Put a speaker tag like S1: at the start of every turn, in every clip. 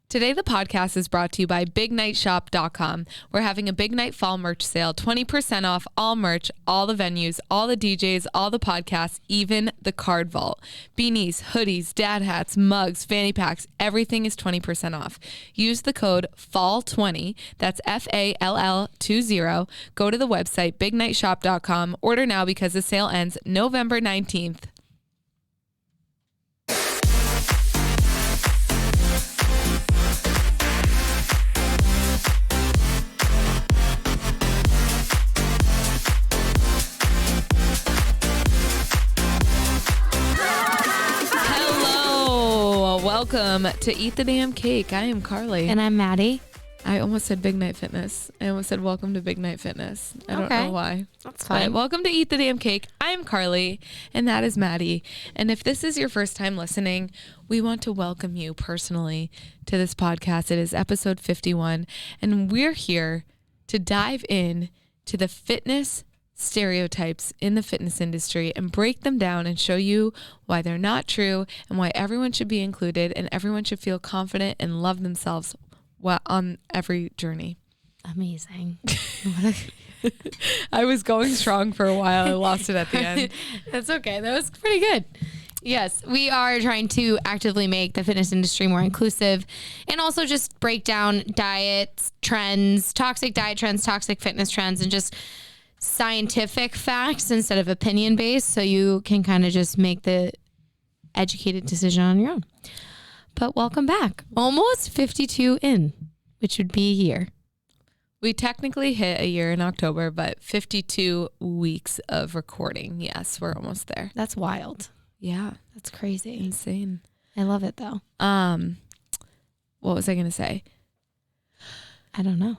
S1: Today, the podcast is brought to you by BigNightShop.com. We're having a Big Night Fall merch sale, 20% off all merch, all the venues, all the DJs, all the podcasts, even the card vault. Beanies, hoodies, dad hats, mugs, fanny packs, everything is 20% off. Use the code FALL20, that's FALL20. Go to the website, BigNightShop.com. Order now because the sale ends November 19th. Welcome to Eat the Damn Cake. I am Carly.
S2: And I'm Maddie.
S1: I almost said Big Night Fitness. I almost said welcome to Big Night Fitness. I don't know why.
S2: That's fine.
S1: But welcome to Eat the Damn Cake. I am Carly, and that is Maddie. And if this is your first time listening, we want to welcome you personally to this podcast. It is episode 51, and we're here to dive in to the fitness stereotypes in the fitness industry and break them down and show you why they're not true and why everyone should be included and everyone should feel confident and love themselves on every journey.
S2: Amazing.
S1: I was going strong for a while. I lost it at the end.
S2: That's okay. That was pretty good. Yes, we are trying to actively make the fitness industry more inclusive and also just break down diet trends, toxic diet trends, toxic fitness trends, and just scientific facts instead of opinion based, so you can kind of just make the educated decision on your own. But welcome back. Almost 52 in, which would be a year.
S1: We technically hit a year in October, but 52 weeks of recording. Yes, we're almost there.
S2: That's wild.
S1: Yeah.
S2: That's crazy.
S1: Insane.
S2: I love it though.
S1: What was I going to say?
S2: I don't know.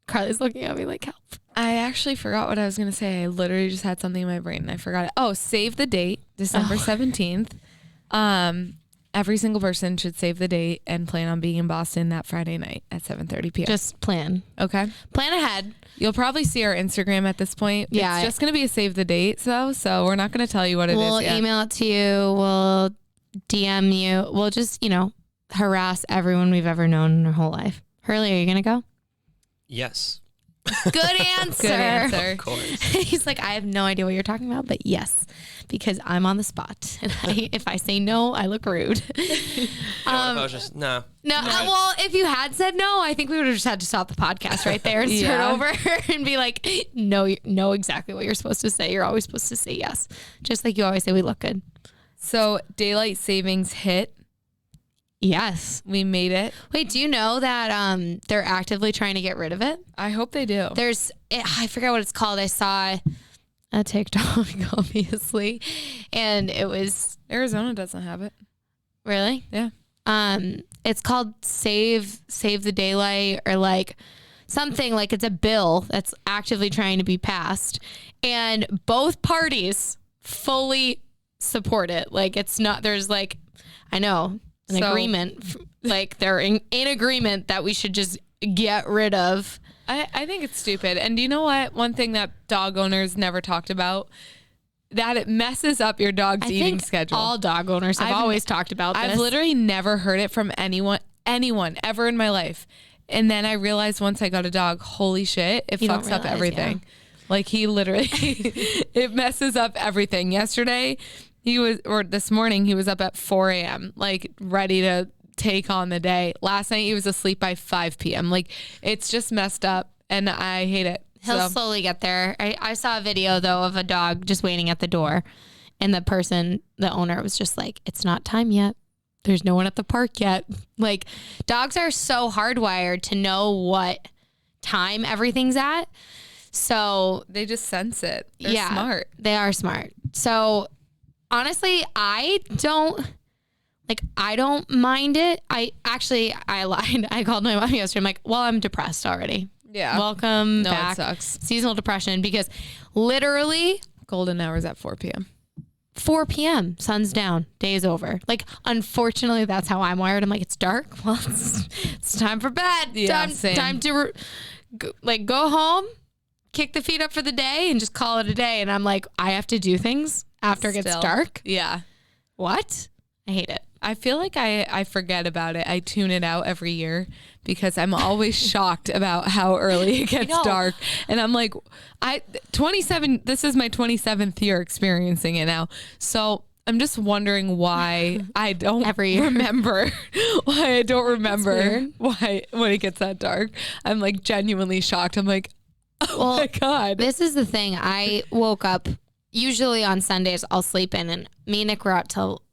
S2: Carly's looking at me like, help.
S1: I actually forgot what I was going to say. I literally just had something in my brain and I forgot it. Oh, save the date, December 17th. Every single person should save the date and plan on being in Boston that Friday night at 7:30 p.m.
S2: Just plan.
S1: Okay.
S2: Plan ahead.
S1: You'll probably see our Instagram at this point.
S2: Yeah.
S1: It's just going to be a save the date, so we're not going to tell you what it is
S2: We'll
S1: yet.
S2: email it to you. We'll DM you. We'll just, harass everyone we've ever known in our whole life. Hurley, are you going to go?
S3: Yes.
S2: Good answer.
S1: Good answer.
S3: Of course.
S2: He's like, I have no idea what you're talking about, but yes, because I'm on the spot. And if I say no, I look rude.
S3: I was just, no.
S2: Well, if you had said no, I think we would have just had to stop the podcast right there and start over and be like, no, you know exactly what you're supposed to say. You're always supposed to say yes. Just like you always say, we look good.
S1: So daylight savings hit.
S2: Yes.
S1: We made it.
S2: Wait, do you know that they're actively trying to get rid of it?
S1: I hope they do.
S2: I forget what it's called. I saw a TikTok, obviously, and it was...
S1: Arizona doesn't have it.
S2: Really?
S1: Yeah.
S2: It's called Save the Daylight, or like something, like it's a bill that's actively trying to be passed, and both parties fully support it. Like it's not, there's like, I know, agreement, like they're in agreement that we should just get rid of.
S1: I think it's stupid. And do you know what? One thing that dog owners never talked about, that it messes up your dog's eating schedule.
S2: All dog owners have always talked about this.
S1: I've literally never heard it from anyone ever in my life. And then I realized once I got a dog, holy shit, it fucks up everything. Yeah. Like he literally, it messes up everything. Yesterday, this morning, he was up at 4 a.m., like ready to take on the day. Last night, he was asleep by 5 p.m. Like, it's just messed up, and I hate it.
S2: He'll slowly get there. I saw a video, though, of a dog just waiting at the door, and the owner was just like, it's not time yet. There's no one at the park yet. Like, dogs are so hardwired to know what time everything's at. So
S1: they just sense it. They're smart.
S2: They are smart. So honestly, I don't mind it. I lied. I called my mom yesterday. I'm like, well, I'm depressed already.
S1: Yeah.
S2: Welcome back.
S1: It sucks.
S2: Seasonal depression, because literally
S1: golden hours at 4 p.m.
S2: 4 p.m. sun's down, day is over. Like, unfortunately, that's how I'm wired. I'm like, it's dark. Well, it's time for bed.
S1: Yeah,
S2: time to go home, kick the feet up for the day, and just call it a day. And I'm like, I have to do things after it gets dark.
S1: Yeah.
S2: What? I hate it.
S1: I feel like I forget about it. I tune it out every year because I'm always shocked about how early it gets dark. And I'm like, 27, this is my 27th year experiencing it now. So I'm just wondering why I don't remember why when it gets that dark. I'm like genuinely shocked. I'm like, oh my God.
S2: This is the thing. I woke up, usually on Sundays, I'll sleep in, and me and Nick were out till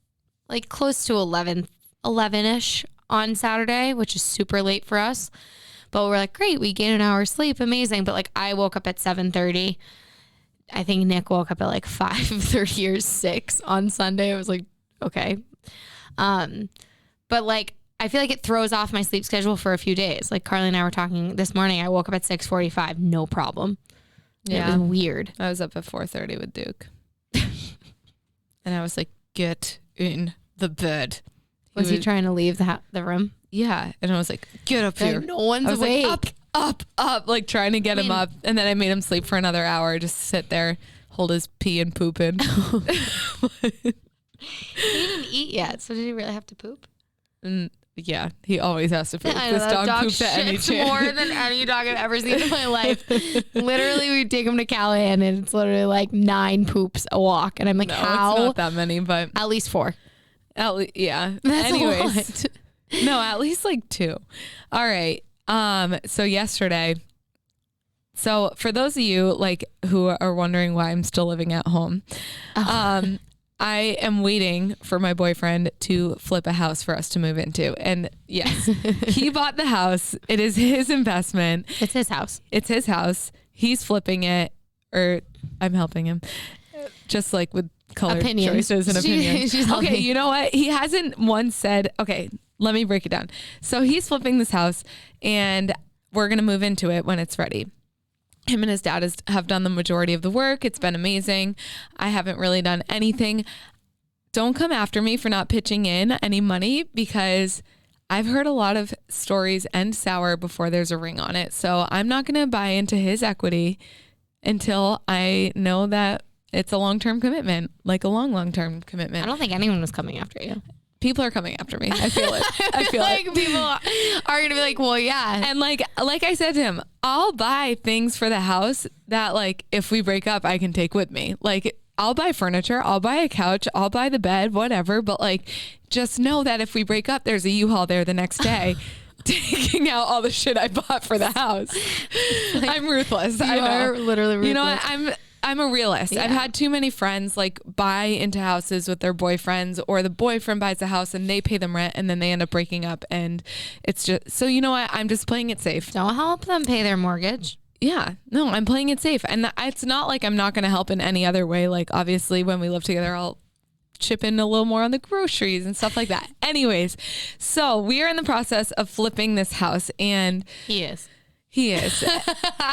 S2: like close to 11-ish on Saturday, which is super late for us. But we're like, great, we gain an hour's sleep. Amazing. But like I woke up at 7:30. I think Nick woke up at like 5:30 or 6 on Sunday. I was like, okay. But like, I feel like it throws off my sleep schedule for a few days. Like Carly and I were talking this morning. I woke up at 6:45, no problem. Yeah. It was weird.
S1: I was up at 4:30 with Duke. And I was like, get in the bed.
S2: Was he trying to leave the room?
S1: Yeah. And I was like, get up here.
S2: No one's
S1: awake.
S2: Like,
S1: up, like trying to get him up. And then I made him sleep for another hour, just sit there, hold his pee and poop in.
S2: He didn't eat yet, so did he really have to poop?
S1: Yeah, he always has to poop.
S2: This dog poops at any chance. More than any dog I've ever seen in my life. Literally, we take him to Callahan, and it's literally like 9 poops a walk. And I'm like, how?
S1: It's not that many, but
S2: at least 4.
S1: Yeah.
S2: That's
S1: anyways. No, at least like 2. All right. So yesterday, so for those of you like who are wondering why I'm still living at home, I am waiting for my boyfriend to flip a house for us to move into. And yes, he bought the house. It is his investment.
S2: It's his house.
S1: It's his house. He's flipping it, or I'm helping him, just like with color choices and opinions. Okay, you know what? He hasn't once said, okay, let me break it down. So he's flipping this house and we're going to move into it when it's ready. Him and his dad have done the majority of the work. It's been amazing. I haven't really done anything. Don't come after me for not pitching in any money because I've heard a lot of stories end sour before there's a ring on it. So I'm not going to buy into his equity until I know that it's a long-term commitment, like a long-term commitment.
S2: I don't think anyone was coming after you.
S1: People are coming after me. I feel it. I feel
S2: like people are going to be like, well, yeah.
S1: And like I said to him, I'll buy things for the house that like, if we break up, I can take with me. Like I'll buy furniture, I'll buy a couch, I'll buy the bed, whatever. But like, just know that if we break up, there's a U-Haul there the next day. Taking out all the shit I bought for the house. Like, I'm ruthless. I know.
S2: Literally ruthless.
S1: You know what? I'm a realist. Yeah. I've had too many friends like buy into houses with their boyfriends, or the boyfriend buys a house and they pay them rent and then they end up breaking up. And it's just, so you know what? I'm just playing it safe.
S2: Don't help them pay their mortgage.
S1: Yeah, no, I'm playing it safe. And it's not like I'm not going to help in any other way. Like obviously when we live together, I'll chip in a little more on the groceries and stuff like that. Anyways, so we are in the process of flipping this house and
S2: He is.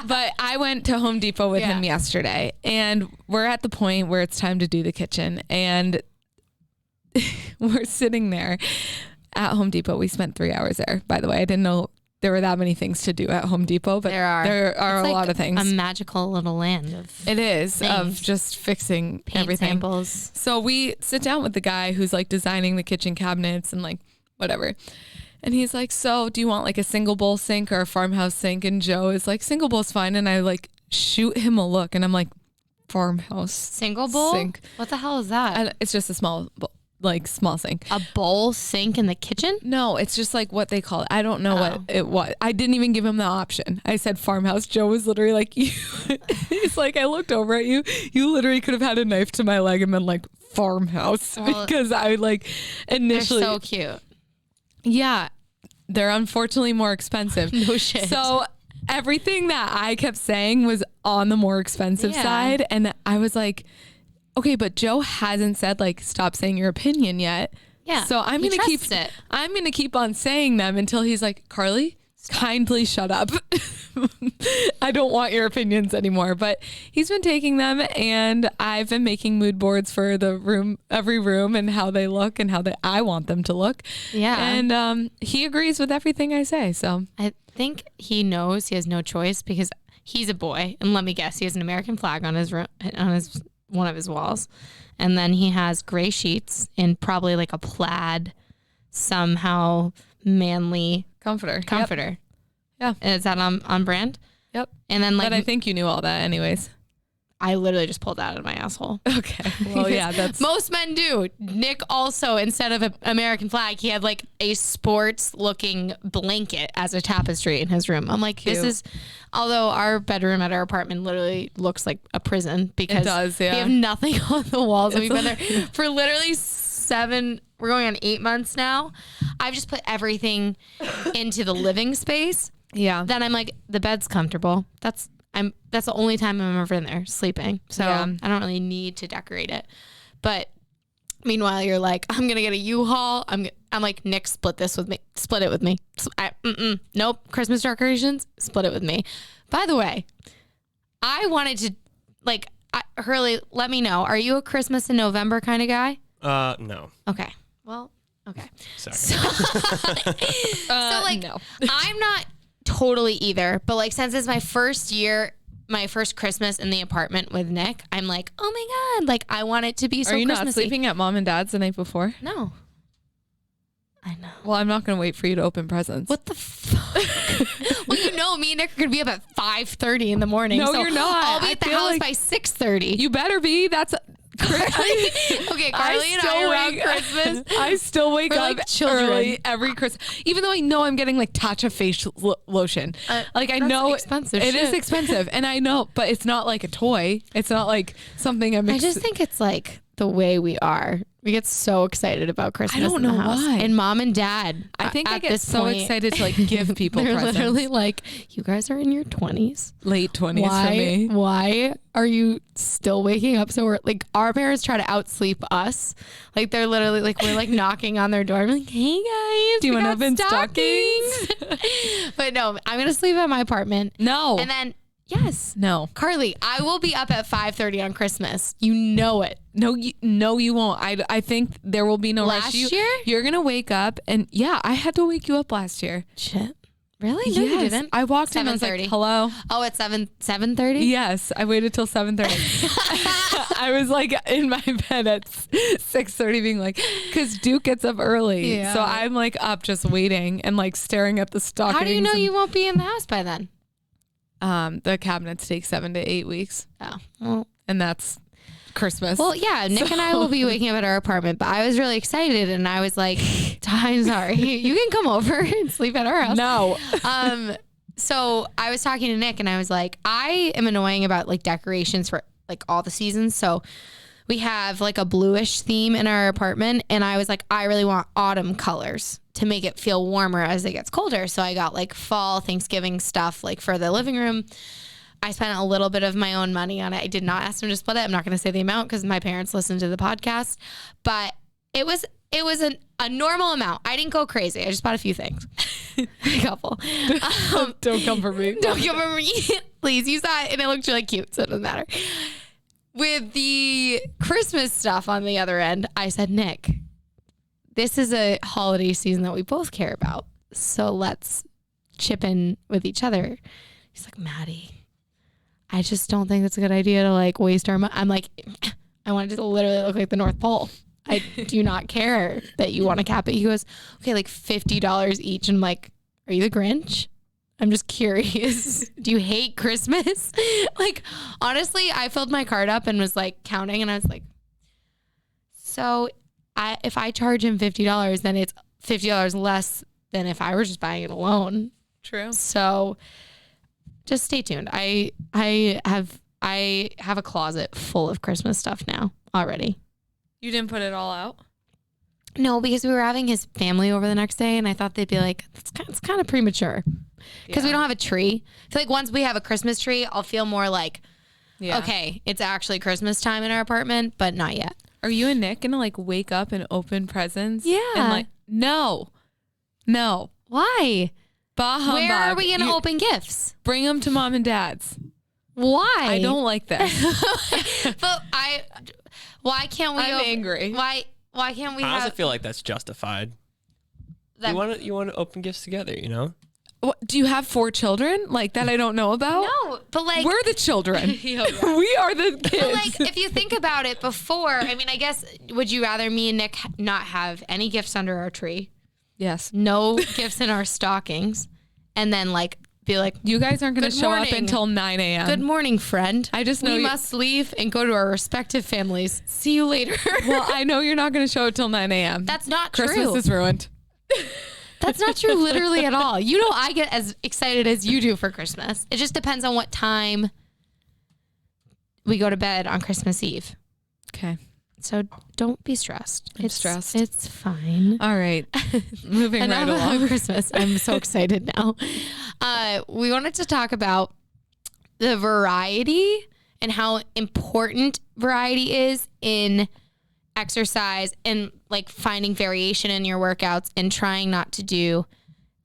S1: But I went to Home Depot with him yesterday and we're at the point where it's time to do the kitchen, and we're sitting there at Home Depot. We spent 3 hours there, by the way. I didn't know there were that many things to do at Home Depot, but there are a lot of things.
S2: A magical little land of
S1: things. Of just fixing everything.
S2: Samples.
S1: So we sit down with the guy who's like designing the kitchen cabinets and like whatever. And he's like, so do you want like a single bowl sink or a farmhouse sink? And Joe is like, single bowl's fine. And I like shoot him a look and I'm like, farmhouse
S2: single bowl
S1: sink.
S2: What the hell is that?
S1: And it's just a small sink.
S2: A bowl sink in the kitchen?
S1: No, it's just like what they call it. I don't know what it was. I didn't even give him the option. I said farmhouse. Joe was literally like, he's like, I looked over at you. You literally could have had a knife to my leg and been like farmhouse, because I like initially.
S2: They're so cute.
S1: Yeah. They're unfortunately more expensive.
S2: No shit.
S1: So everything that I kept saying was on the more expensive side. And I was like, okay, but Joe hasn't said like, stop saying your opinion yet.
S2: Yeah.
S1: So I'm going to keep on saying them until he's like, Carly, kindly shut up. I don't want your opinions anymore. But he's been taking them, and I've been making mood boards for the room, every room, and how they look and how I want them to look.
S2: Yeah.
S1: And he agrees with everything I say. So
S2: I think he knows he has no choice because he's a boy, and let me guess, he has an American flag on his one of his walls, and then he has gray sheets in probably like a plaid somehow manly
S1: Comforter.
S2: Yeah. Is that on brand?
S1: Yep.
S2: And then
S1: But I think you knew all that anyways.
S2: I literally just pulled that out of my asshole.
S1: Okay. Well, yeah, that's
S2: most men do. Nick also, instead of an American flag, he had like a sports looking blanket as a tapestry in his room. I'm like,
S1: Cute.
S2: this is, although our bedroom at our apartment literally looks like a prison because
S1: It does, yeah.
S2: we have nothing on the walls. We've been there for literally 7, we're going on 8 months now. I've just put everything into the living space.
S1: Yeah.
S2: Then I'm like, the bed's comfortable. That's the only time I'm ever in there sleeping. So
S1: Yeah.
S2: I don't really need to decorate it. But meanwhile, you're like, I'm going to get a U-Haul. I'm like, Nick, split it with me. Nope. Christmas decorations, split it with me. By the way, I wanted to Hurley, let me know. Are you a Christmas in November kind of guy?
S3: No.
S2: Okay. Well, okay.
S3: Sorry.
S1: No.
S2: I'm not totally either, but like since it's my first year, my first Christmas in the apartment with Nick, I'm like, oh my God, like I want it to be so
S1: Are you
S2: Christmassy.
S1: not sleeping at mom and dad's the night before?
S2: No. I know.
S1: Well, I'm not going to wait for you to open presents.
S2: What the fuck? Well, you know, me and Nick are going to be up at 5:30 in the morning.
S1: No,
S2: so
S1: you're not.
S2: I'll be at the
S1: I feel
S2: house
S1: like
S2: by 6:30.
S1: You better be. That's
S2: Okay, Carly and I around Christmas.
S1: I still wake
S2: We're
S1: up
S2: like children.
S1: early every Christmas, even though I know I'm getting like Tatcha face lotion. Like I
S2: that's
S1: know
S2: expensive
S1: It is
S2: shit.
S1: expensive, and I know, but it's not like a toy. It's not like something I'm.
S2: I just think it's like the way we are. We get so excited about Christmas.
S1: I don't
S2: in the
S1: know
S2: house.
S1: why.
S2: And mom and dad.
S1: I think I
S2: at
S1: get
S2: this
S1: so
S2: point,
S1: excited to like give people
S2: They're
S1: presents.
S2: literally like, you guys are in your 20s.
S1: Late 20s for me.
S2: Why are you still waking up so early? Like our parents try to outsleep us. Like they're literally like, we're like knocking on their door. I'm like, hey guys,
S1: Do you
S2: we
S1: want to
S2: got
S1: open stockings?
S2: But no, I'm going to sleep at my apartment.
S1: No.
S2: And then, yes,
S1: No.
S2: Carly, I will be up at 5:30 on Christmas. You know it.
S1: No, you won't. I think there will be no rush.
S2: Last year?
S1: You're going to wake up and yeah, I had to wake you up last year.
S2: Shit. Really? No, you
S1: Yes.
S2: didn't.
S1: I walked in and I was like,
S2: 7:30.
S1: hello.
S2: Oh, at 7:30?
S1: Yes, I waited till 7:30. I was like in my bed at 6:30 being like, because Duke gets up early.
S2: Yeah.
S1: So I'm like up just waiting and like staring at the stockings.
S2: How do you know
S1: and,
S2: you won't be in the house by then?
S1: the cabinets take 7 to 8 weeks.
S2: Oh, well.
S1: And that's Christmas.
S2: Well, yeah, Nick and I will be waking up at our apartment, but I was really excited and I was like, I'm sorry, you can come over and sleep at our house.
S1: No.
S2: So I was talking to Nick and I was like, I am annoying about like decorations for like all the seasons. So we have like a bluish theme in our apartment and I was like, I really want autumn colors to make it feel warmer as it gets colder. So I got like fall Thanksgiving stuff like for the living room. I spent a little bit of my own money on it. I did not ask them to split it. I'm not going to say the amount because my parents listen to the podcast, but it was a normal amount. I didn't go crazy. I just bought a few things. A couple.
S1: Don't come for me.
S2: Don't come for me. Please. You saw it and it looked really cute, so it doesn't matter. With the Christmas stuff on the other end, I said, Nick, this is a holiday season that we both care about. So let's chip in with each other. He's like, Maddie, I just don't think it's a good idea to like waste our money. I'm like, I want it to literally look like the North Pole. I do not care that you want to cap it. He goes, okay, like $50 each. And I'm like, are you the Grinch? I'm just curious. Do you hate Christmas? Like, honestly, I filled my card up and was like counting and I was like, so if I charge him $50, then it's $50 less than if I were just buying it alone.
S1: True.
S2: So just stay tuned. I have a closet full of Christmas stuff now already.
S1: You didn't put it all out?
S2: No, because we were having his family over the next day and I thought they'd be like, it's kind of premature because we don't have a tree. I feel like once we have a Christmas tree, I'll feel more like, okay, it's actually Christmas time in our apartment, but not yet.
S1: Are you and Nick gonna like wake up and open presents?
S2: Yeah.
S1: And like, no.
S2: Why?
S1: Bah humbug.
S2: Where are we going to open gifts?
S1: Bring them to mom and dad's.
S2: Why?
S1: I don't like this.
S2: But why can't we?
S1: I'm angry.
S2: Why can't we
S3: I also
S2: have?
S3: feel like that's justified.
S2: That,
S3: You want to open gifts together, you know?
S1: What, do you have 4 children like that I don't know about?
S2: no, but like
S1: We're the children. We are the kids.
S2: But like, if you think about it before, I mean, I guess, would you rather me and Nick not have any gifts under our tree?
S1: Yes.
S2: No gifts in our stockings. And then like be like,
S1: You guys aren't going to
S2: Good
S1: show up
S2: morning.
S1: until 9 a.m.
S2: good morning, friend.
S1: I just know
S2: we
S1: you-
S2: must leave and go to our respective families. See you later.
S1: Well, I know you're not going to show up till 9 a.m.
S2: That's not
S1: Christmas
S2: true.
S1: is ruined.
S2: That's not true literally at all. You know, I get as excited as you do for Christmas. It just depends on what time we go to bed on Christmas Eve.
S1: Okay.
S2: So don't be stressed.
S1: I'm stressed.
S2: It's fine.
S1: All right. Moving right
S2: Enough about
S1: along.
S2: Christmas. I'm so excited now. We wanted to talk about the variety and how important variety is in exercise and like finding variation in your workouts and trying not to do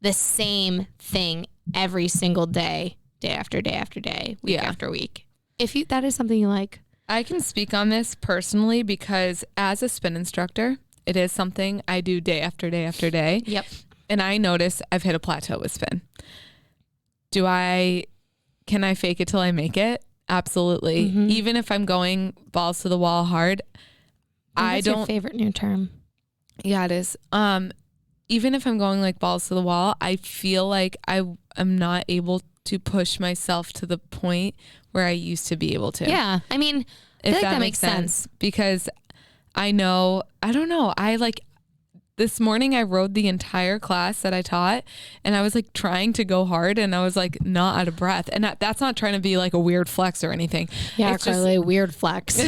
S2: the same thing every single day, day after day after day, week
S1: Yeah.
S2: after week. If you that is something you like.
S1: I can speak on this personally because as a spin instructor, it is something I do day after day after day.
S2: Yep.
S1: And I notice I've hit a plateau with spin. Can I fake it till I make it? Absolutely.
S2: Mm-hmm.
S1: Even if I'm going balls to the wall hard,
S2: What's your favorite new term?
S1: Yeah, it is. Even if I'm going like balls to the wall, I feel like I am not able to push myself to the point where I used to be able to.
S2: Yeah. I mean, I
S1: If
S2: feel like that makes sense.
S1: Because I don't know. This morning I rode the entire class that I taught and I was like trying to go hard and I was like not out of breath. And that's not trying to be like a weird flex or anything.
S2: Yeah,
S1: It's just-
S2: Carly, weird flex.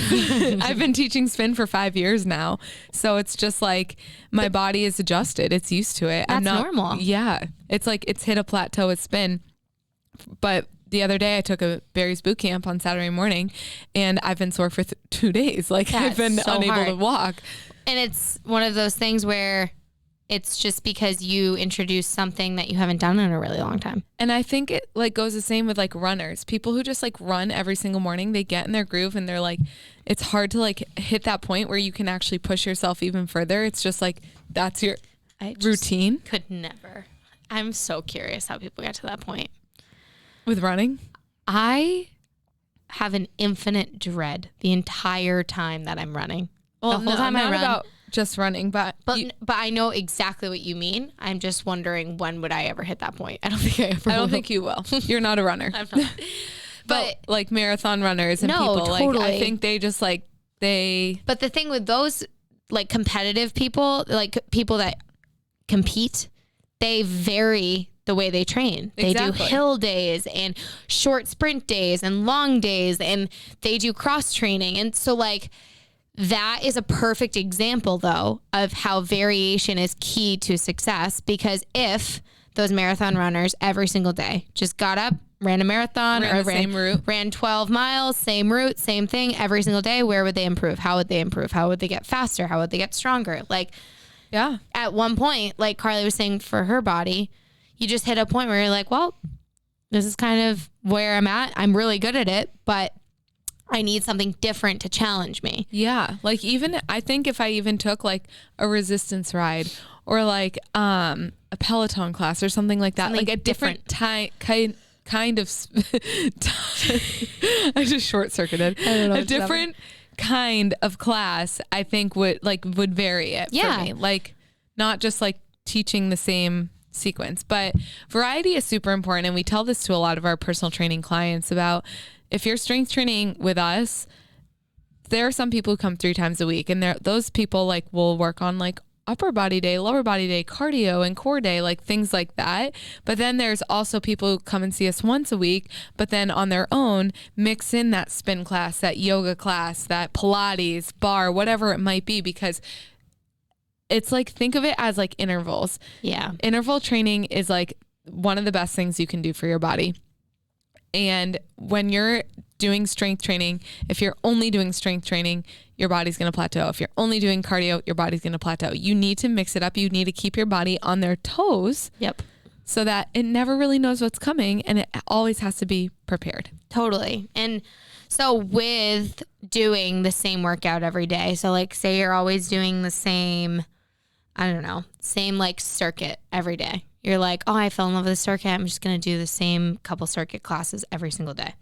S1: I've been teaching spin for 5 years now. So it's just like my body is adjusted. It's used to it.
S2: That's normal.
S1: Yeah. It's like it's hit a plateau with spin. But the other day I took a Barry's boot camp on Saturday morning and I've been sore for 2 days. Like
S2: Yeah,
S1: I've been
S2: it's so
S1: unable to
S2: hard.
S1: walk.
S2: And it's one of those things where it's just because you introduced something that you haven't done in a really long time.
S1: And I think it like goes the same with like runners. People who just like run every single morning, they get in their groove and they're like, it's hard to like hit that point where you can actually push yourself even further. It's just like, that's your
S2: I just
S1: routine
S2: could never. I'm so curious how people get to that point.
S1: with running.
S2: I have an infinite dread the entire time that I'm running.
S1: Well,
S2: the whole time I
S1: not
S2: run.
S1: about just running, but
S2: But I know exactly what you mean. I'm just wondering when would I ever hit that point? I don't think I ever
S1: I don't
S2: will.
S1: think you will. You're not a runner.
S2: I'm not.
S1: But like marathon runners and
S2: No,
S1: people, like I
S2: totally.
S1: think they just like
S2: But the thing with those like competitive people, like people that compete, they vary the way they train. They do
S1: Exactly.
S2: hill days and short sprint days and long days and they do cross training. And so like that is a perfect example though of how variation is key to success, because if those marathon runners every single day just got up, ran a marathon
S1: Ran the same route.
S2: ran 12 miles, same route, same thing every single day, where would they improve? How would they improve? How would they get faster? How would they get stronger? Like
S1: yeah.
S2: at one point, like Carly was saying for her body, you just hit a point where you're like, well, this is kind of where I'm at. I'm really good at it, but I need something different to challenge me.
S1: Yeah. Like even I think if I even took like a resistance ride or like a Peloton class or something like that,
S2: Something
S1: like a different kind of I just short circuited.
S2: don't know
S1: A
S2: what's
S1: different kind of class I think would vary it
S2: Yeah.
S1: for me. Like not just like teaching the same sequence, but variety is super important. And we tell this to a lot of our personal training clients about if you're strength training with us, there are some people who come 3 times a week and those people like will work on like upper body day, lower body day, cardio and core day, like things like that. But then there's also people who come and see us once a week, but then on their own mix in that spin class, that yoga class, that Pilates, bar, whatever it might be, because it's like, think of it as like intervals.
S2: Yeah.
S1: Interval training is like one of the best things you can do for your body. And when you're doing strength training, if you're only doing strength training, your body's going to plateau. If you're only doing cardio, your body's going to plateau. You need to mix it up. You need to keep your body on their toes
S2: Yep.
S1: so that it never really knows what's coming and it always has to be prepared.
S2: Totally. And so with doing the same workout every day, so like say you're always doing the same, I don't know, same like circuit every day. You're like, oh, I fell in love with the circuit. I'm just going to do the same couple circuit classes every single day.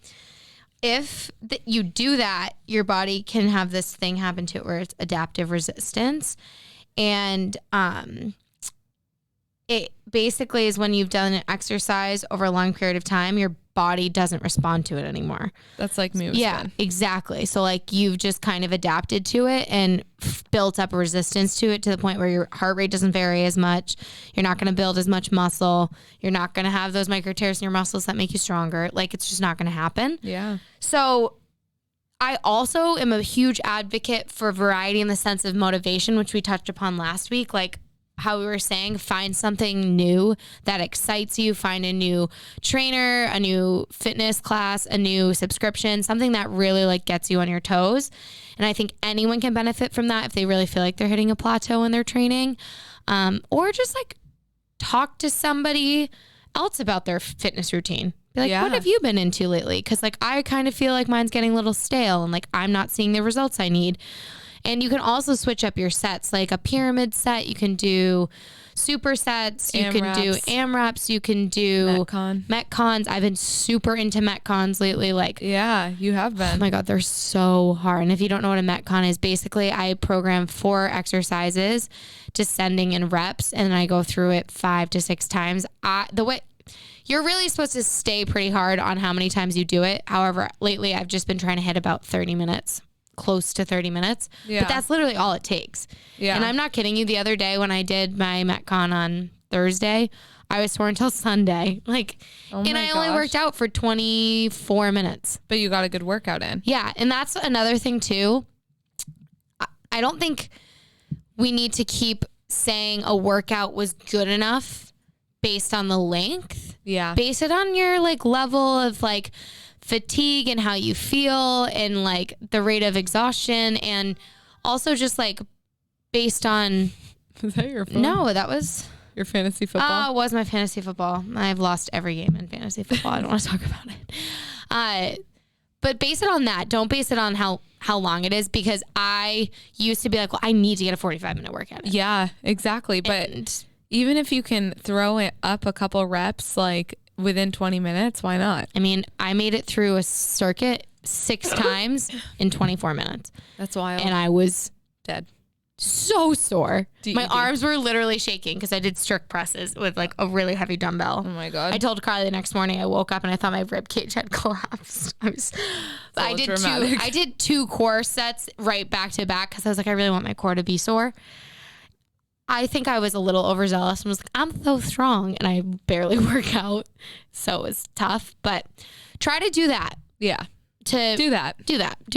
S2: If you do that, your body can have this thing happen to it where it's adaptive resistance. And it basically is when you've done an exercise over a long period of time, your body doesn't respond to it anymore.
S1: That's like me with
S2: Yeah,
S1: spin.
S2: exactly. So like you've just kind of adapted to it and built up a resistance to it to the point where your heart rate doesn't vary as much. You're not going to build as much muscle. You're not going to have those micro tears in your muscles that make you stronger. Like it's just not going to happen.
S1: Yeah.
S2: So I also am a huge advocate for variety in the sense of motivation, which we touched upon last week. Like how we were saying, find something new that excites you, find a new trainer, a new fitness class, a new subscription, something that really like gets you on your toes. And I think anyone can benefit from that if they really feel like they're hitting a plateau in their training, or just like talk to somebody else about their fitness routine. Be like, what have you been into lately? Because like I kind of feel like mine's getting a little stale and like I'm not seeing the results I need. And you can also switch up your sets, like a pyramid set. You can do supersets. You can do AMRAPs. You can do Metcons. I've been super into Metcons lately. Like,
S1: yeah, you have been.
S2: Oh my God, they're so hard. And if you don't know what a Metcon is, basically I program 4 exercises, descending in reps, and then I go through it 5 to 6 times. The way you're really supposed to stay pretty hard on how many times you do it. However, lately I've just been trying to hit about 30 minutes. Close to 30 minutes.
S1: Yeah.
S2: But that's literally all it takes. Yeah. And I'm not kidding you. The other day when I did my Metcon on Thursday, I was sore until Sunday. Like, and I only worked out for 24 minutes.
S1: But you got a good workout in.
S2: Yeah. And that's another thing too. I don't think we need to keep saying a workout was good enough based on the length.
S1: Yeah.
S2: Base it on your like level of like fatigue and how you feel and like the rate of exhaustion, and also just like based on
S1: Is that your phone?
S2: No, that was
S1: your fantasy football.
S2: It was my fantasy football. I've lost every game in fantasy football. I don't want to talk about it. But base it on that. Don't base it on how long it is, because I used to be like, well, I need to get a 45-minute workout in.
S1: Yeah, exactly. But even if you can throw it up a couple reps, like within 20 minutes, why not?
S2: I mean, I made it through a circuit 6 times in 24 minutes.
S1: That's wild.
S2: And I was
S1: dead.
S2: So sore. My arms were literally shaking because I did strict presses with like a really heavy dumbbell.
S1: Oh my God.
S2: I told Carly the next morning I woke up and I thought my rib cage had collapsed. I did 2 core sets right back to back because I was like, I really want my core to be sore. I think I was a little overzealous and was like, I'm so strong, and I barely work out. So it was tough, but try to do that.
S1: Yeah.
S2: Do a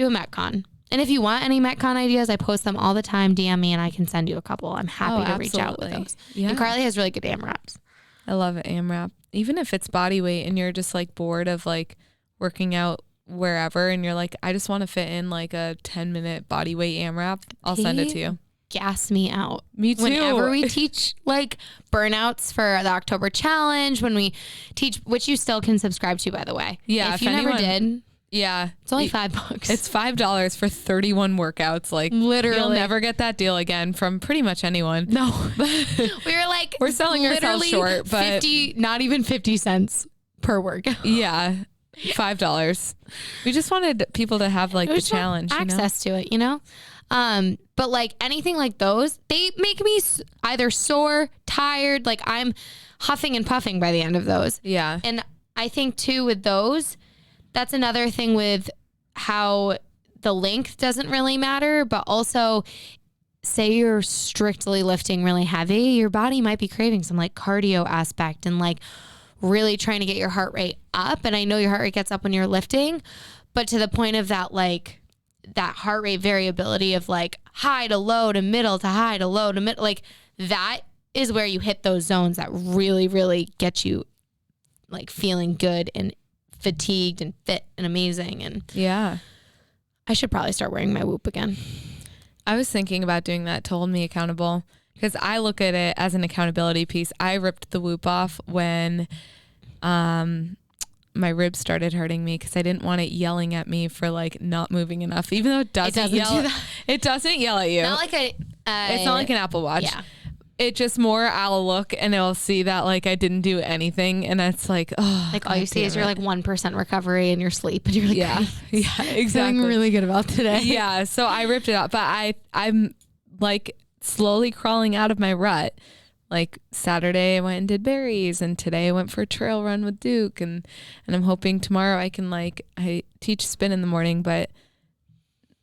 S2: Metcon. And if you want any Metcon ideas, I post them all the time. DM me and I can send you a couple. I'm happy to reach out with those. Yeah. And Carly has really good AMRAPs.
S1: I love it, AMRAP. Even if it's body weight and you're just like bored of like working out wherever and you're like, I just want to fit in like a 10-minute body weight AMRAP, I'll send it to you.
S2: Gas me out.
S1: Me too.
S2: Whenever we teach like burnouts for the October challenge, when we teach, which you still can subscribe to, by the way.
S1: Yeah.
S2: If you never did.
S1: Yeah.
S2: It's only $5.
S1: It's $5 for 31 workouts. Like literally, you'll never get that deal again from pretty much anyone.
S2: No. We were like,
S1: we're selling ourselves short, but
S2: 50, not even 50 cents per workout.
S1: Yeah. $5. We just wanted people to have like the challenge,
S2: access to it, you know? But like anything like those, they make me either sore, tired, like I'm huffing and puffing by the end of those.
S1: Yeah.
S2: And I think too with those, that's another thing with how the length doesn't really matter, but also say you're strictly lifting really heavy, your body might be craving some like cardio aspect and like really trying to get your heart rate up. And I know your heart rate gets up when you're lifting, but to the point of that, like that heart rate variability of like high to low to middle to high to low to middle, like that is where you hit those zones that really, really get you like feeling good and fatigued and fit and amazing. And
S1: yeah,
S2: I should probably start wearing my Whoop again.
S1: I was thinking about doing that to hold me accountable, because I look at it as an accountability piece. I ripped the Whoop off when my ribs started hurting me because I didn't want it yelling at me for like not moving enough, even though it doesn't yell. It doesn't yell at you.
S2: Not like
S1: it's not like an Apple Watch.
S2: Yeah.
S1: It just more, I'll look and it'll see that like I didn't do anything, and it's like, oh,
S2: like all you see is you're like 1% recovery in your sleep, and you're like,
S1: yeah, yeah, exactly.
S2: Feeling really good about today.
S1: Yeah, so I ripped it out, but I'm like slowly crawling out of my rut. like Saturday I went and did berries, and today I went for a trail run with Duke, and I'm hoping tomorrow I can I teach spin in the morning, but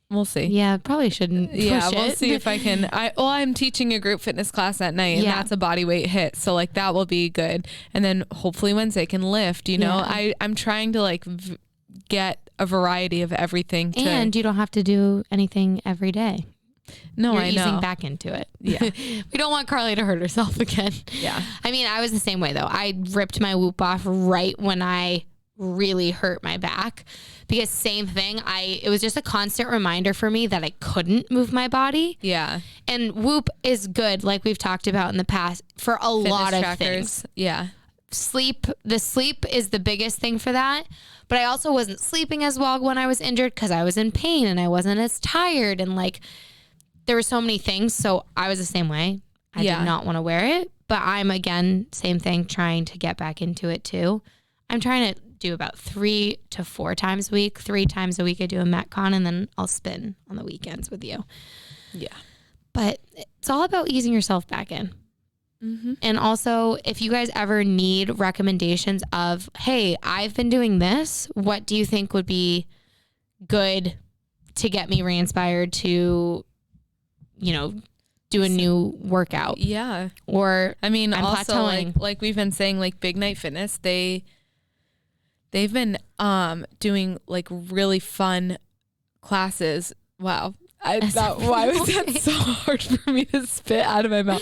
S1: we'll see.
S2: Yeah, probably shouldn't.
S1: Yeah, we'll see if I can. I'm teaching a group fitness class at night, and that's a body weight hit, so like that will be good. And then hopefully Wednesday I can lift. You know, I'm trying to get a variety of everything.
S2: And you don't have to do anything every day.
S1: No,
S2: You're
S1: I know.
S2: easing back into it.
S1: Yeah.
S2: We don't want Carly to hurt herself again.
S1: Yeah.
S2: I mean, I was the same way though. I ripped my whoop off right when I really hurt my back, because same thing. It was just a constant reminder for me that I couldn't move my body.
S1: Yeah.
S2: And whoop is good, like we've talked about in the past, for a lot of things.
S1: Yeah.
S2: The sleep is the biggest thing for that. But I also wasn't sleeping as well when I was injured because I was in pain and I wasn't as tired, and there were so many things. So I was the same way. I did not want to wear it, but I'm again, same thing, trying to get back into it too. I'm trying to do about 3 to 4 times a week. 3 times a week I do a Metcon, and then I'll spin on the weekends with you.
S1: Yeah.
S2: But it's all about easing yourself back in. Mm-hmm. And also, if you guys ever need recommendations of, hey, I've been doing this, what do you think would be good to get me re-inspired to, do a new workout?
S1: Yeah.
S2: Or
S1: I mean,
S2: I'm
S1: also
S2: plateauing.
S1: like we've been saying, Big Night Fitness, they've been doing really fun classes. Wow. Why was that so hard for me to spit out of my mouth?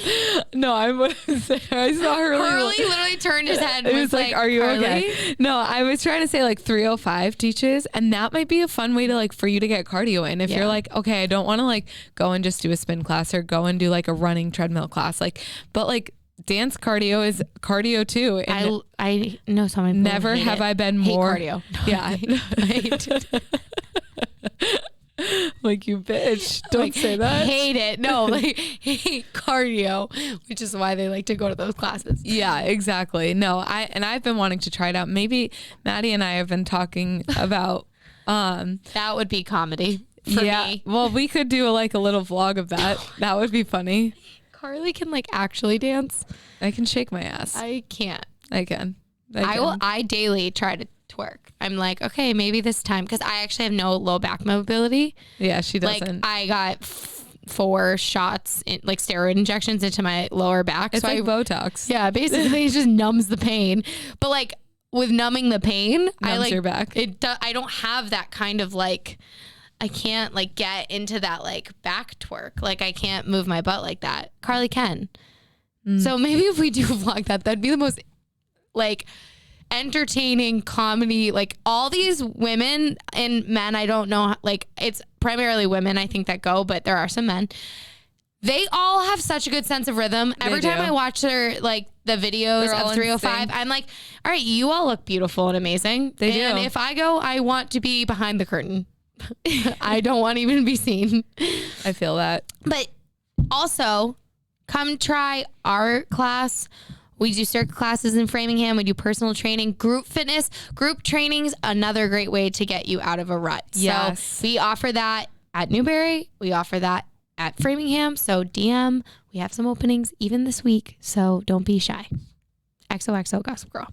S1: No, I saw her
S2: Carly literally turned his head and
S1: was like, are you
S2: Carly?
S1: okay? No, I was trying to say 305 teaches, and that might be a fun way to for you to get cardio in. If you're okay, I don't want to go and just do a spin class or go and do a running treadmill class. But dance cardio is cardio too. And
S2: I know so many people
S1: never have I been
S2: hate
S1: more
S2: cardio.
S1: Yeah.
S2: I hate it.
S1: You bitch. Don't say that.
S2: Hate it. No, hate cardio, which is why they like to go to those classes.
S1: Yeah, exactly. No, I've been wanting to try it out. Maybe Maddie and I have been talking about
S2: that would be comedy for me.
S1: Well, we could do a little vlog of that. That would be funny.
S2: Carly can actually dance.
S1: I can shake my ass.
S2: I can't.
S1: I can.
S2: I daily try to twerk. I'm okay, maybe this time, because I actually have no low back mobility.
S1: Yeah, she doesn't.
S2: I got 4 shots, steroid injections into my lower back.
S1: It's Botox.
S2: Yeah, basically it just numbs the pain. But with numbing the pain,
S1: numbs your back.
S2: I don't have that kind of I can't get into that back twerk. I can't move my butt like that. Carly can. So maybe if we do vlog that'd be the most entertaining comedy. All these women and men, I don't know, it's primarily women I think that go, but there are some men. They all have such a good sense of rhythm. Every time I watch their the videos of 305, I'm all right, you all look beautiful and amazing. And if I go, I want to be behind the curtain. I don't want to even be seen.
S1: I feel that.
S2: But also, come try our class. We do circuit classes in Framingham. We do personal training, group fitness. Group training's another great way to get you out of a rut.
S1: Yes.
S2: So we offer that at Newberry. We offer that at Framingham. So DM, we have some openings even this week. So don't be shy. XOXO Gossip Girl.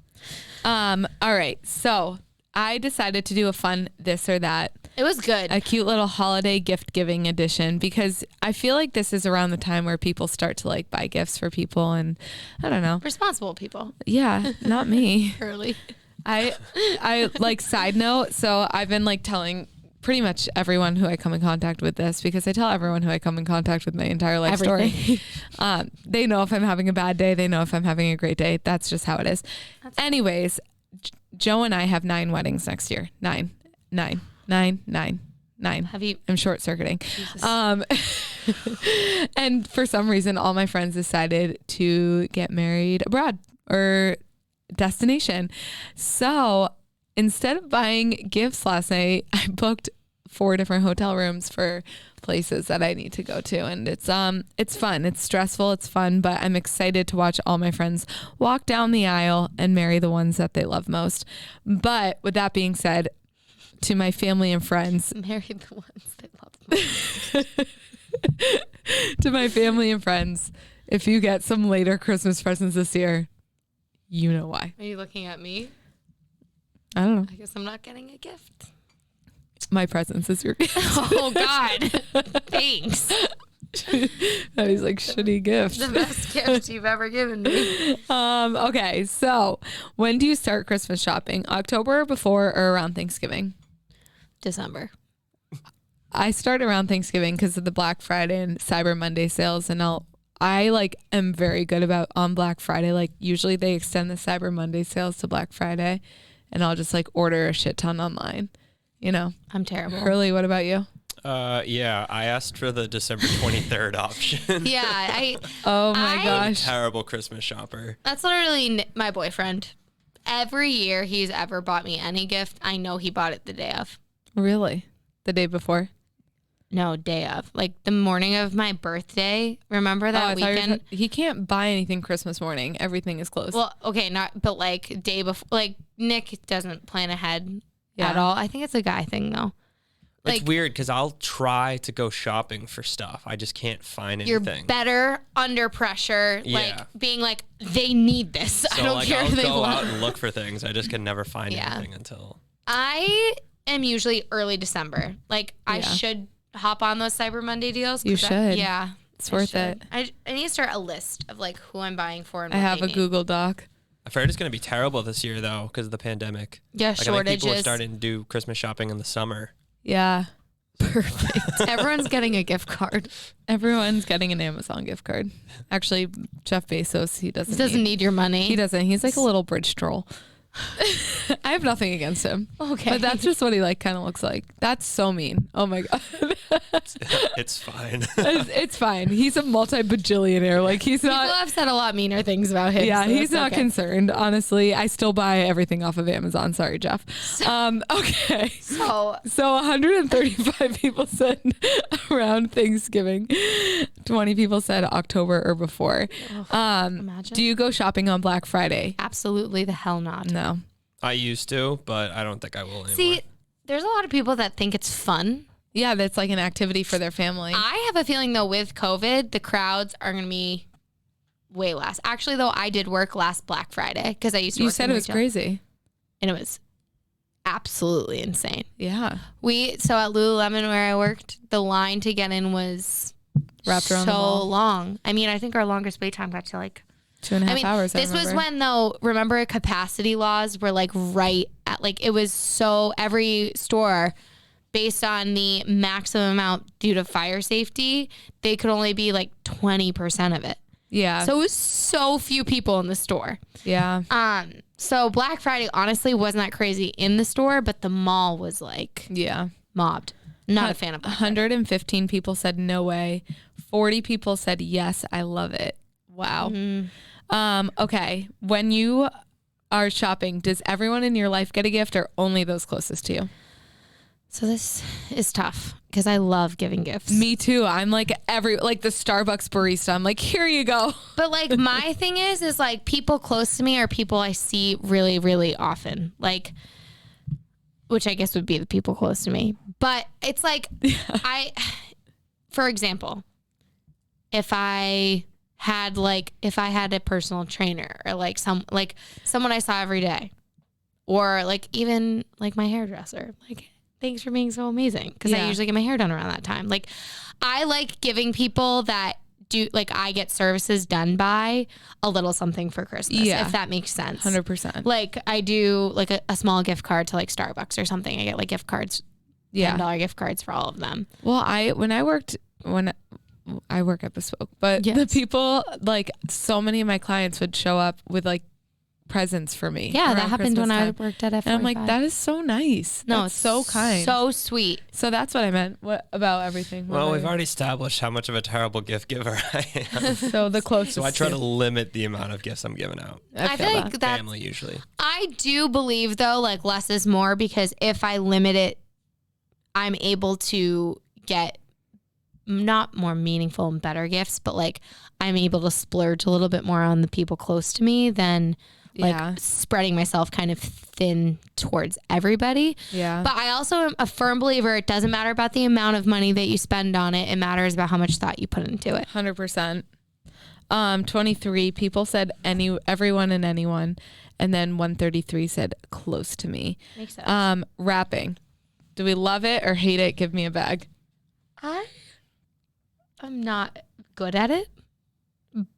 S1: All right. So I decided to do a fun this or that.
S2: It was good.
S1: A cute little holiday gift giving edition, because I feel this is around the time where people start to buy gifts for people, and I don't know.
S2: Responsible people.
S1: Yeah, not me.
S2: Early.
S1: I side note. So I've been telling pretty much everyone who I come in contact with this, because I tell everyone who I come in contact with my entire life story. They know if I'm having a bad day. They know if I'm having a great day. That's just how it is. Anyways, Joe and I have 9 weddings next year. 9. Have you? I'm short circuiting. And for some reason, all my friends decided to get married abroad or destination. So instead of buying gifts last night, I booked 4 different hotel rooms for places that I need to go to. And it's fun. It's stressful. It's fun, but I'm excited to watch all my friends walk down the aisle and marry the ones that they love most. But with that being said, to my family and friends,
S2: marry the ones they love most.
S1: To my family and friends, If you get some later Christmas presents this year, you know why.
S2: Are you looking at me?
S1: I don't know.
S2: I guess I'm not getting a gift.
S1: My presents is your gift.
S2: Oh, God. Thanks.
S1: That is like shitty gift.
S2: The best gift you've ever given me.
S1: Okay, so when do you start Christmas shopping? October, before, or around Thanksgiving?
S2: December.
S1: I start around Thanksgiving because of the Black Friday and Cyber Monday sales, and I like am very good about on Black Friday. Like usually they extend the Cyber Monday sales to Black Friday, and I'll just like order a shit ton online. You know,
S2: I'm terrible.
S1: Hurley, what about you?
S3: Yeah, I asked for the December 23rd option.
S2: Yeah,
S1: Oh my gosh.
S3: Terrible Christmas shopper.
S2: that's literally my boyfriend. Every year he's ever bought me any gift, I know he bought it the day of.
S1: Really? The day before?
S2: No, day of. Like the morning of my birthday. Remember that
S1: I thought you were
S2: weekend?
S1: he can't buy anything Christmas morning. Everything is closed.
S2: Well, okay, but like day before. Like Nick doesn't plan ahead at all. I think it's a guy thing though.
S3: It's weird because I'll try to go shopping for stuff. I just can't find
S2: You're
S3: anything.
S2: better under pressure, like being like, they need this.
S3: So
S2: I don't care
S3: I'll
S2: if they
S3: go
S2: want.
S3: out and look for things. I just can never find anything until.
S2: I am usually early December. Like I should hop on those Cyber Monday deals.
S1: You should.
S2: Yeah.
S1: It's worth it.
S2: I need to start a list of like who I'm buying for and what
S1: I have
S2: they
S1: a
S2: need.
S1: Google Doc.
S3: I've heard it's going to be terrible this year though because of the pandemic.
S2: Yeah,
S3: like, I think people are
S2: shortages.
S3: starting to do Christmas shopping in the summer.
S1: Yeah.
S2: Perfect. Everyone's getting a gift card.
S1: Everyone's getting an Amazon gift card. Actually, Jeff Bezos, he doesn't
S2: Need your money.
S1: He doesn't. He's like a little bridge troll. I have nothing against him.
S2: Okay.
S1: But that's just what he like kind of looks like. That's so mean. Oh my God.
S3: It's fine.
S1: It's fine. He's a multi-bajillionaire. Like he's
S2: People
S1: not.
S2: have said a lot meaner things about him.
S1: Yeah,
S2: so
S1: he's
S2: it's
S1: not
S2: okay.
S1: concerned. Honestly, I still buy everything off of Amazon. Sorry, Jeff. Okay.
S2: So
S1: So 135 people said around Thanksgiving. 20 people said October or before.
S2: imagine.
S1: Do you go shopping on Black Friday?
S2: Absolutely the hell not.
S1: No.
S3: I used to, but I don't think I will anymore.
S2: See, there's a lot of people that think it's fun.
S1: Yeah, that's like an activity for their family.
S2: I have a feeling though with COVID, the crowds are going to be way less. Actually, though, I did work last Black Friday because I used to.
S1: You
S2: work
S1: said
S2: in
S1: it was
S2: retail,
S1: crazy.
S2: and it was absolutely insane.
S1: Yeah.
S2: So at Lululemon where I worked, the line to get in was
S1: Wrapped around the
S2: so
S1: mall.
S2: long. I mean, I think our longest wait time got to like
S1: 2.5 hours.
S2: This was when though, remember capacity laws were like right at like, it was so every store based on the maximum amount due to fire safety, they could only be like 20% of it.
S1: Yeah.
S2: So it was so few people in the store.
S1: Yeah.
S2: So Black Friday honestly wasn't that crazy in the store, but the mall was like
S1: Yeah.
S2: mobbed. Not a fan of Black Friday.
S1: 115 people said no way. 40 people said yes, I love it. Wow. Okay. When you are shopping, does everyone in your life get a gift or only those closest to you?
S2: So this is tough because I love giving gifts.
S1: Me too. I'm like like the Starbucks barista. I'm like, here you go.
S2: But like my thing is like people close to me are people I see really, really often. Like, which I guess would be the people close to me. But it's like for example, if I had a personal trainer or like someone I saw every day, or like even like my hairdresser, like thanks for being so amazing, because I usually get my hair done around that time. Like I like giving people that do like I get services done by a little something for Christmas, if that makes sense.
S1: 100%.
S2: Like I do like a small gift card to like Starbucks or something. I get like gift cards, $10 gift cards for all of them.
S1: Well, when I work at Bespoke, but the people, like so many of my clients would show up with like presents for me.
S2: Yeah, that happened
S1: Christmas
S2: when I
S1: time.
S2: worked at F45.
S1: And I'm like, that is so nice.
S2: No,
S1: That's so kind.
S2: So sweet.
S1: So that's what I meant. What about everything?
S3: Well, we've already established how much of a terrible gift giver I am.
S1: So the closest.
S3: So I try to limit the amount of gifts I'm giving out.
S2: I feel like that.
S3: Family usually.
S2: I do believe though, like less is more, because if I limit it, I'm able to get not more meaningful and better gifts, but like I'm able to splurge a little bit more on the people close to me than like spreading myself kind of thin towards everybody.
S1: Yeah.
S2: But I also am a firm believer it doesn't matter about the amount of money that you spend on it. It matters about how much thought you put into it.
S1: 100%. 23 people said everyone and anyone, and then 133 said close to me.
S2: Makes sense.
S1: Wrapping. Do we love it or hate it? Give me a bag.
S2: I'm not good at it,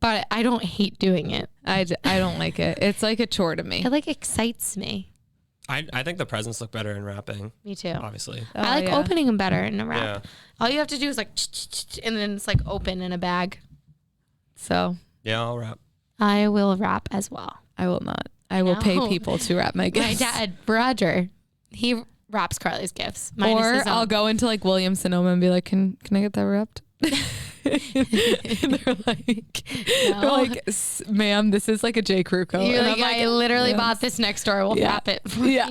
S2: but I don't hate doing it.
S1: I don't like it. It's like a chore to me.
S2: It like excites me.
S3: I think the presents look better in wrapping.
S2: Me too.
S3: Obviously.
S2: I like opening them better in a wrap.
S3: Yeah.
S2: All you have to do is like, and then it's like open in a bag.
S1: So
S3: Yeah, I'll wrap.
S2: I will wrap as well.
S1: I will not. I will pay people to wrap my gifts.
S2: My dad, Roger, he wraps Carly's gifts.
S1: Or I'll go into like Williams Sonoma and be like, can I get that wrapped? And they're like, ma'am, this is like a J. Crew coat.
S2: You're
S1: And
S2: like,
S1: I'm
S2: I literally bought this next door. We'll wrap it.
S1: Yeah.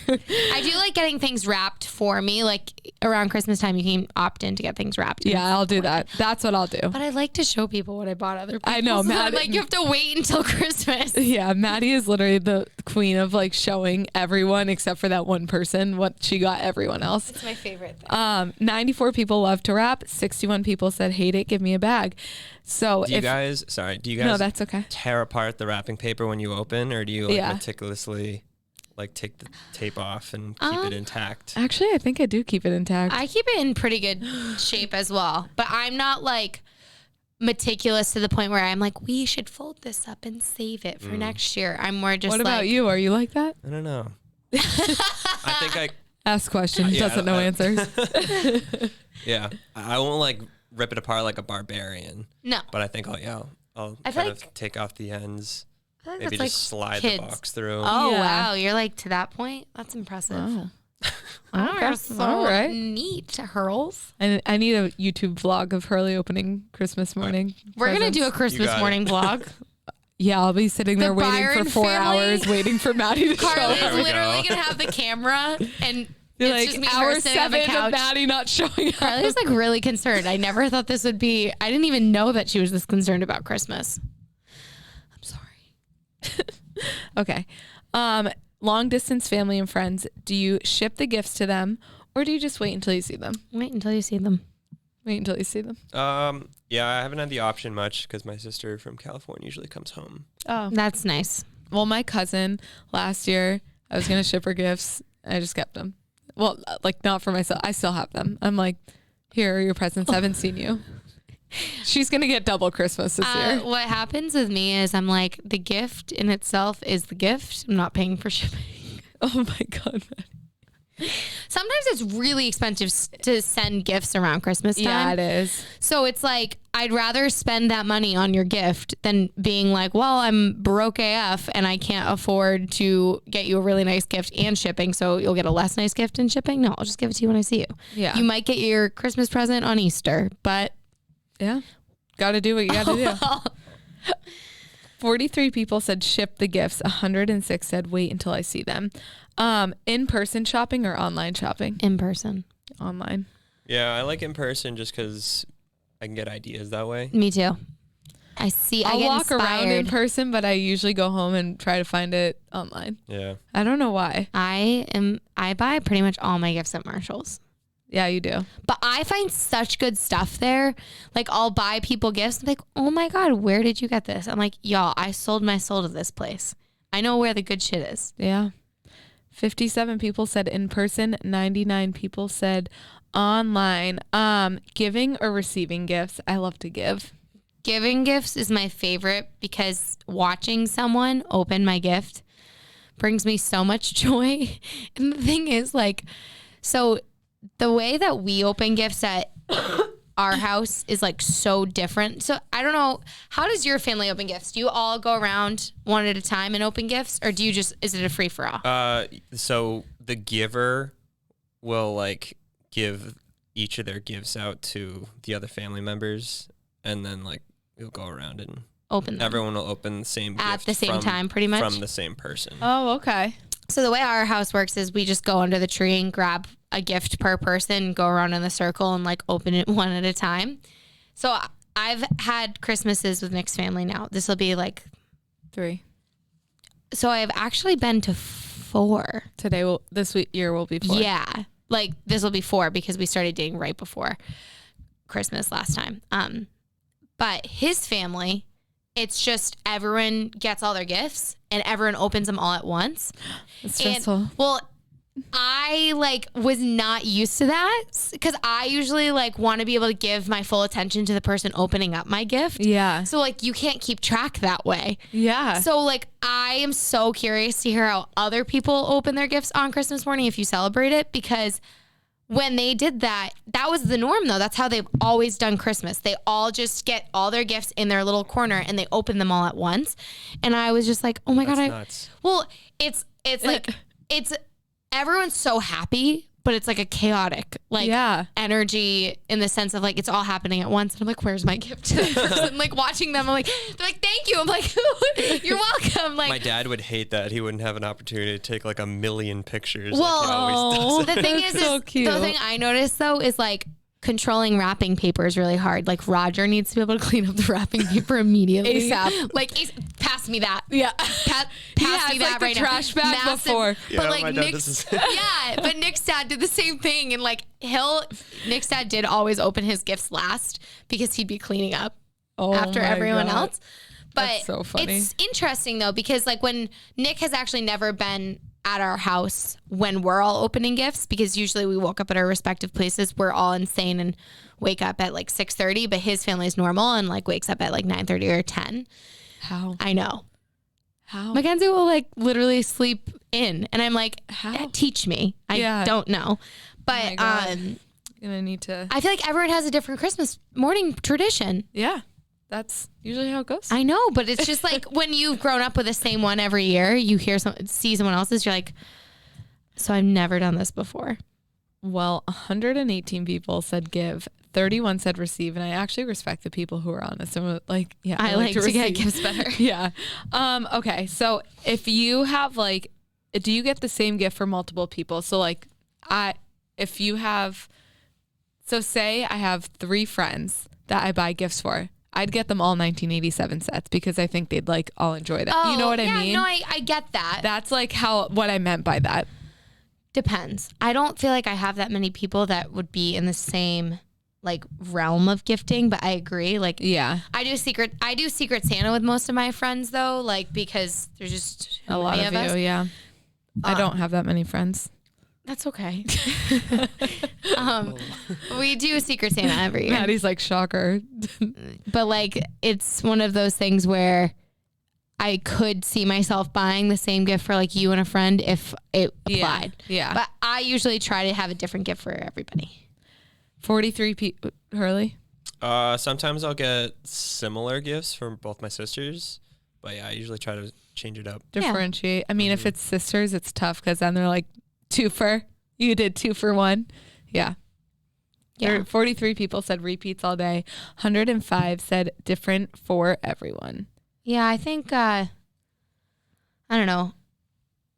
S2: I do like getting things wrapped for me. Like around Christmas time, you can opt in to get things wrapped.
S1: Yeah, I'll do that. That's what I'll do.
S2: But I like to show people what I bought other people.
S1: I know,
S2: so
S1: Matt.
S2: I'm like, you have to wait until Christmas.
S1: Yeah, Maddie is literally the queen of like showing everyone except for that one person what she got everyone else.
S2: It's my favorite thing.
S1: 94 people love to wrap. 61 people said hate it, give me a bag. So
S3: Do you guys
S1: No, that's okay.
S3: tear apart the wrapping paper when you open, or do you like meticulously like take the tape off and keep it intact?
S1: Actually, I think I do keep it intact.
S2: I keep it in pretty good shape as well, but I'm not like meticulous to the point where I'm like, we should fold this up and save it for next year. I'm more just
S1: What about you? Are you like that?
S3: I don't know. I think I
S1: Ask questions, doesn't know answers.
S3: Yeah, I won't like rip it apart like a barbarian.
S2: No.
S3: But I think I'll
S2: I feel
S3: kind
S2: like-
S3: of take off the ends.
S2: I think
S3: Maybe
S2: that's
S3: just
S2: like
S3: slide
S2: kids.
S3: the box through.
S2: Oh,
S1: Yeah.
S2: wow. You're like to that point? That's impressive.
S1: Oh.
S2: Oh,
S1: Okay.
S2: you're so
S1: All right.
S2: neat, Hurls.
S1: I need a YouTube vlog of Hurley opening Christmas morning.
S2: We're going to do a
S1: presents.
S2: Christmas
S3: got
S2: morning vlog.
S1: Yeah, I'll be sitting there
S2: The
S1: waiting
S2: Byron
S1: for 4
S2: family-
S1: hours, waiting for Maddie to show
S2: Carly's
S1: up.
S3: we
S2: literally
S3: go.
S2: going to have the camera and
S1: You're
S2: it's
S1: like,
S2: just me and her
S1: hour
S2: sitting on the
S1: 7 of
S2: couch.
S1: Maddie not showing up.
S2: Carly's like really concerned. I never thought this would be, I didn't even know that she was this concerned about Christmas. I'm sorry.
S1: Okay. Long distance family and friends, do you ship the gifts to them or do you just wait until you see them?
S2: Wait until you see them.
S1: Wait until you see them.
S3: Yeah, I haven't had the option much because my sister from California usually comes home.
S1: Oh.
S2: That's nice.
S1: Well, my cousin last year, I was going to ship her gifts. I just kept them. Well, like not for myself. I still have them. I'm like, here are your presents. I haven't seen you. She's going to get double Christmas this year.
S2: What happens with me is I'm like, the gift in itself is the gift. I'm not paying for shipping.
S1: Oh my God.
S2: Sometimes it's really expensive to send gifts around Christmas time.
S1: Yeah, it is.
S2: So it's like, I'd rather spend that money on your gift than being like, well, I'm broke AF and I can't afford to get you a really nice gift and shipping. So you'll get a less nice gift and shipping. No, I'll just give it to you when I see you.
S1: Yeah.
S2: You might get your Christmas present on Easter, but
S1: Yeah. Got to do what you got to do. 43 people said ship the gifts. 106 said wait until I see them. In-person shopping or online shopping?
S2: in person.
S1: Online.
S3: Yeah, I like in person just because I can get ideas that way.
S2: Me too. I see. I
S1: I'll
S2: get
S1: walk around in
S2: inspired.
S1: person, but I usually go home and try to find it online.
S3: Yeah.
S1: I don't know why.
S2: I buy pretty much all my gifts at Marshall's.
S1: Yeah, you do.
S2: But I find such good stuff there. Like I'll buy people gifts. I'm like, oh my God, where did you get this? I'm like, y'all, I sold my soul to this place. I know where the good shit is.
S1: Yeah. 57 people said in person. 99 people said online. Giving or receiving gifts. I love to give.
S2: Giving gifts is my favorite because watching someone open my gift brings me so much joy. And the thing is, like, so the way that we open gifts at our house is like so different. So I don't know, how does your family open gifts? Do you all go around one at a time and open gifts, or do you just, is it a free for all?
S3: So the giver will like give each of their gifts out to the other family members, and then like we'll go around and
S2: Open them
S3: everyone will open the same
S2: at
S3: gift
S2: the same
S3: from-
S2: time, pretty much.
S3: from the same person.
S1: Oh, okay.
S2: So the way our house works is we just go under the tree and grab a gift per person, go around in the circle and like open it one at a time. So I've had Christmases with Nick's family now. This will be like
S1: 3.
S2: So I've actually been to 4.
S1: This year will be 4.
S2: Yeah. Like this will be 4 because we started dating right before Christmas last time. But his family it's just everyone gets all their gifts and everyone opens them all at once.
S1: It's stressful.
S2: And, well, I like was not used to that because I usually like want to be able to give my full attention to the person opening up my gift.
S1: Yeah.
S2: So like you can't keep track that way.
S1: Yeah.
S2: So like I am so curious to hear how other people open their gifts on Christmas morning if you celebrate it, because when they did that, that was the norm though. That's how they've always done Christmas. They all just get all their gifts in their little corner and they open them all at once. And I was just like, oh my God.
S3: Nuts.
S2: Well, it's like, everyone's so happy, but it's like a chaotic energy in the sense of like it's all happening at once. And I'm like, where's my gift? And like watching them, I'm like, they're like, thank you. I'm like, you're welcome. Like
S3: my dad would hate that. He wouldn't have an opportunity to take like a million pictures.
S2: Well,
S3: like he always does.
S2: the thing is,
S1: so cute.
S2: the thing I noticed though is like controlling wrapping paper is really hard. Like Roger needs to be able to clean up the wrapping paper immediately.
S1: ASAP.
S2: Like pass me that.
S1: Yeah.
S2: Pass me that
S1: like
S2: right
S1: the
S2: now.
S1: trash bag before.
S3: Yeah,
S2: But like
S3: my dad
S2: Nick's,
S3: does
S2: but Nick's dad did the same thing, and like Nick's dad did always open his gifts last because he'd be cleaning up after
S1: my
S2: everyone
S1: God.
S2: else. But
S1: That's so funny.
S2: it's interesting though, because like when Nick has actually never been at our house when we're all opening gifts, because usually we woke up at our respective places. We're all insane and wake up at like 6:30, but his family's normal and like wakes up at like 9:30 or 10.
S1: How?
S2: I know.
S1: How?
S2: Mackenzie will like literally sleep in, and I'm like,
S1: How?
S2: teach me. I don't know. But
S1: I'm gonna need to.
S2: I feel like everyone has a different Christmas morning tradition.
S1: Yeah, that's usually how it goes.
S2: I know, but it's just like when you've grown up with the same one every year, you see someone else's, you're like, so I've never done this before.
S1: Well, 118 people said give, 31 said receive, and I actually respect the people who are honest. And like, yeah,
S2: I like to get
S1: receive.
S2: gifts better.
S1: Yeah. Okay. So if you have like, do you get the same gift for multiple people? So like, if you have, so say I have 3 friends that I buy gifts for, I'd get them all 1987 sets because I think they'd like all enjoy that. You know what I mean?
S2: No, I get that.
S1: That's like what I meant by that.
S2: Depends. I don't feel like I have that many people that would be in the same like realm of gifting, but I agree. Like,
S1: yeah,
S2: I do Secret Santa with most of my friends though, like because there's just
S1: a lot of you.
S2: us.
S1: Yeah, I don't have that many friends.
S2: That's okay. We do Secret Santa every year.
S1: Maddie's like, shocker.
S2: But like, it's one of those things where I could see myself buying the same gift for like you and a friend if it applied.
S1: Yeah.
S2: But I usually try to have a different gift for everybody.
S1: 43 people. Hurley?
S3: Sometimes I'll get similar gifts from both my sisters, but yeah, I usually try to change it up.
S1: Differentiate. I mean, if it's sisters, it's tough because then they're like, 2 for, you did 2 for 1. Yeah. 43 people said repeats all day. 105 said different for everyone.
S2: Yeah, I think, I don't know.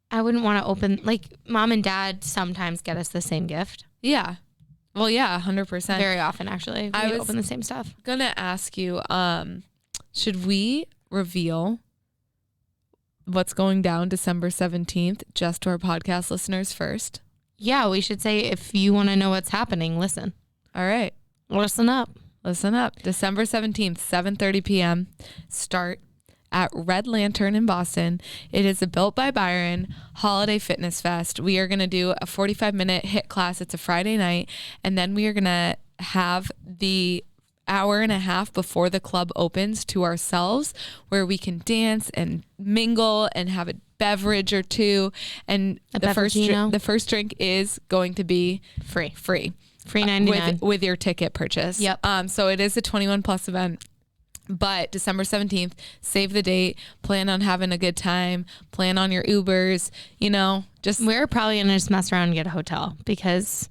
S2: I wouldn't want to open, like mom and dad sometimes get us the same gift.
S1: Yeah. Well, yeah, 100%.
S2: Very often, actually.
S1: I
S2: We
S1: was
S2: open the same stuff.
S1: Gonna ask you, should we reveal what's going down December 17th just to our podcast listeners first?
S2: Yeah, we should say if you want to know what's happening, listen.
S1: All right.
S2: Listen up.
S1: Listen up. December 17th, 7:30 p.m. Start at Red Lantern in Boston. It is a Built by Byron holiday fitness fest. We are going to do a 45-minute HIIT class. It's a Friday night. And then we are going to have the hour and a half before the club opens to ourselves where we can dance and mingle and have a beverage or two. And the first drink is going to be free. Free $99 with your ticket purchase.
S2: Yep.
S1: So it is a 21 plus event. But December 17th, save the date, plan on having a good time, plan on your Ubers, just.
S2: We're probably going to just mess around and get a hotel because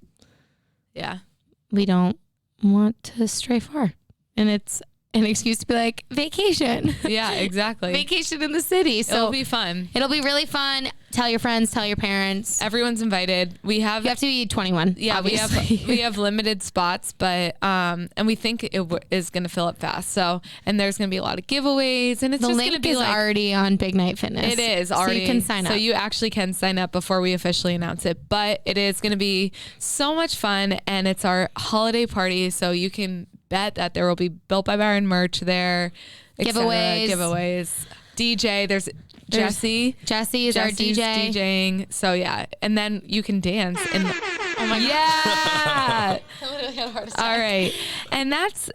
S2: we don't want to stray far. And it's an excuse to be like, vacation.
S1: Yeah, exactly.
S2: Vacation in the city. So
S1: it'll be fun.
S2: It'll be really fun. Tell your friends, tell your parents.
S1: Everyone's invited. You have
S2: to be 21.
S1: Yeah,
S2: obviously.
S1: we have limited spots, but and we think it is going to fill up fast. So, and there's going to be a lot of giveaways, and it's
S2: the
S1: just
S2: link
S1: going to be
S2: is already on Big Night Fitness.
S1: It is already.
S2: So you can sign up.
S1: So you actually can sign up before we officially announce it. But it is going to be so much fun, and it's our holiday party, so you can bet that there will be Built by Byron merch there. giveaways. DJ, there's Jesse.
S2: Jesse is our
S1: Jesse's
S2: DJ.
S1: DJing. So yeah, and then you can dance. And oh my yeah.
S2: I literally had a heart attack.
S1: All right, and that's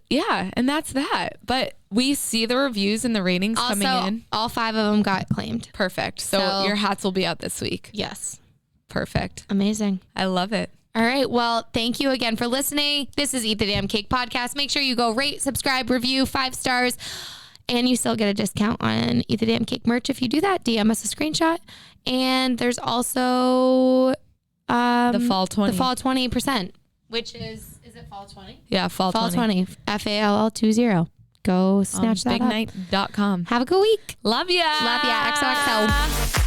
S1: that. But we see the reviews and the ratings coming in.
S2: All 5 of them got claimed.
S1: Perfect. So your hats will be out this week.
S2: Yes.
S1: Perfect.
S2: Amazing.
S1: I love it.
S2: All right. Well, thank you again for listening. This is Eat the Damn Cake Podcast. Make sure you go rate, subscribe, review 5 stars. And you still get a discount on Eat the Damn Cake merch if you do that. DM us a screenshot. And there's also
S1: The fall 20.
S2: The fall 20%, which is it fall 20?
S1: Yeah, fall
S2: 20. FALL20. Go snatch that up.
S1: BigNight.com.
S2: Have a good week.
S1: Love ya.
S2: Love ya. XOXO.